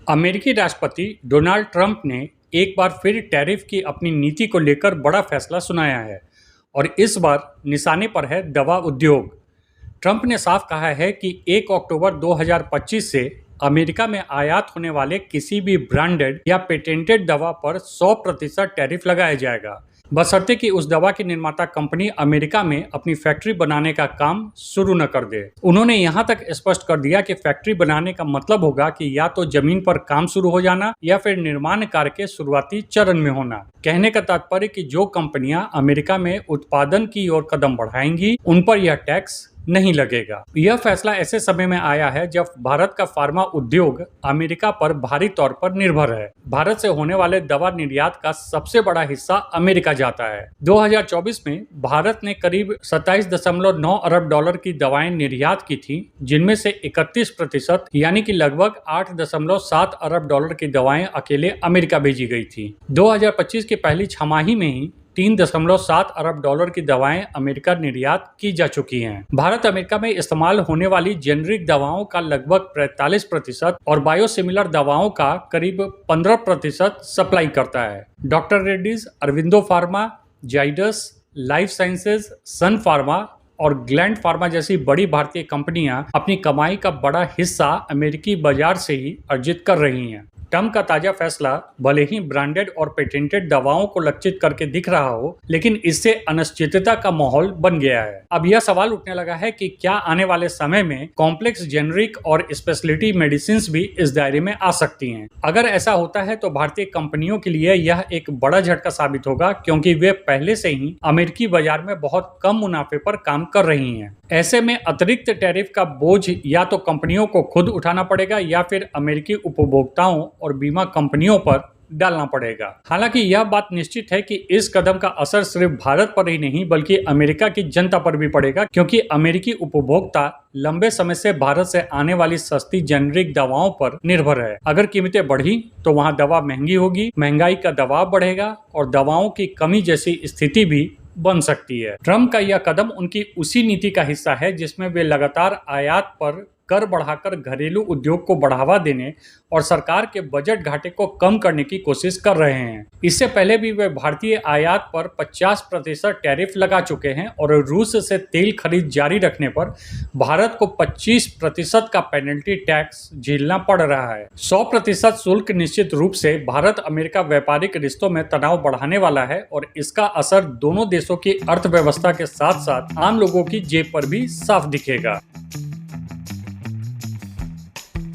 अमेरिकी राष्ट्रपति Donald Trump ने एक बार फिर टैरिफ की अपनी नीति को लेकर बड़ा फैसला सुनाया है और इस बार निशाने पर है दवा उद्योग। ट्रंप ने साफ कहा है कि 1 अक्टूबर 2025 से अमेरिका में आयात होने वाले किसी भी ब्रांडेड या पेटेंटेड दवा पर 100% टैरिफ लगाया जाएगा, बशर्ते कि उस दवा की निर्माता कंपनी अमेरिका में अपनी फैक्ट्री बनाने का काम शुरू न कर दे। उन्होंने यहां तक स्पष्ट कर दिया कि फैक्ट्री बनाने का मतलब होगा कि या तो जमीन पर काम शुरू हो जाना या फिर निर्माण कार्य के शुरुआती चरण में होना। कहने का तात्पर्य कि जो कंपनियां अमेरिका में उत्पादन की ओर कदम बढ़ाएंगी उन पर यह टैक्स नहीं लगेगा। यह फैसला ऐसे समय में आया है जब भारत का फार्मा उद्योग अमेरिका पर भारी तौर पर निर्भर है। भारत से होने वाले दवा निर्यात का सबसे बड़ा हिस्सा अमेरिका जाता है। 2024 में भारत ने करीब 27.9 अरब डॉलर की दवाएं निर्यात की थी, जिनमें से 31% यानी कि लगभग 8.7 अरब डॉलर की दवाएं अकेले अमेरिका भेजी गई थी। 2025 की पहली छमाही में ही 3.7 अरब डॉलर की दवाएं अमेरिका निर्यात की जा चुकी हैं। भारत अमेरिका में इस्तेमाल होने वाली जेनरिक दवाओं का लगभग 45% और बायोसिमिलर दवाओं का करीब 15% सप्लाई करता है। Doctor Reddy's, Aurobindo pharma, Zydus life sciences, Sun pharma और ग्लैंड फार्मा जैसी बड़ी भारतीय कंपनियां अपनी कमाई का बड़ा हिस्सा अमेरिकी बाजार से ही अर्जित कर रही हैं। ट्रंप का ताजा फैसला भले ही ब्रांडेड और पेटेंटेड दवाओं को लक्षित करके दिख रहा हो, लेकिन इससे अनिश्चितता का माहौल बन गया है। अब यह सवाल उठने लगा है कि क्या आने वाले समय में कॉम्प्लेक्स जेनरिक और स्पेशलिटी मेडिसिन भी इस दायरे में आ सकती हैं। अगर ऐसा होता है तो भारतीय कंपनियों के लिए यह एक बड़ा झटका साबित होगा, क्योंकि वे पहले से ही अमेरिकी बाजार में बहुत कम मुनाफे पर काम कर रही हैं। ऐसे में अतिरिक्त टैरिफ का बोझ या तो कंपनियों को खुद उठाना पड़ेगा या फिर अमेरिकी उपभोक्ताओं और बीमा कंपनियों पर डालना पड़ेगा। हालांकि यह बात निश्चित है कि इस कदम का असर सिर्फ भारत पर ही नहीं बल्कि अमेरिका की जनता पर भी पड़ेगा, क्योंकि अमेरिकी उपभोक्ता लंबे समय से भारत से आने वाली सस्ती जेनरिक दवाओं पर निर्भर है। अगर कीमतें बढ़ी तो वहां दवा महंगी होगी, महंगाई का दबाव बढ़ेगा और दवाओं की कमी जैसी स्थिति भी बन सकती है। ट्रंप का यह कदम उनकी उसी नीति का हिस्सा है जिसमें वे लगातार आयात पर कर बढ़ाकर घरेलू उद्योग को बढ़ावा देने और सरकार के बजट घाटे को कम करने की कोशिश कर रहे हैं। इससे पहले भी वे भारतीय आयात पर 50% टैरिफ लगा चुके हैं और रूस से तेल खरीद जारी रखने पर भारत को 25% का पेनल्टी टैक्स झेलना पड़ रहा है। 100% शुल्क निश्चित रूप से भारत अमेरिका व्यापारिक रिश्तों में तनाव बढ़ाने वाला है और इसका असर दोनों देशों की अर्थव्यवस्था के साथ साथ आम लोगों की जेब पर भी साफ दिखेगा।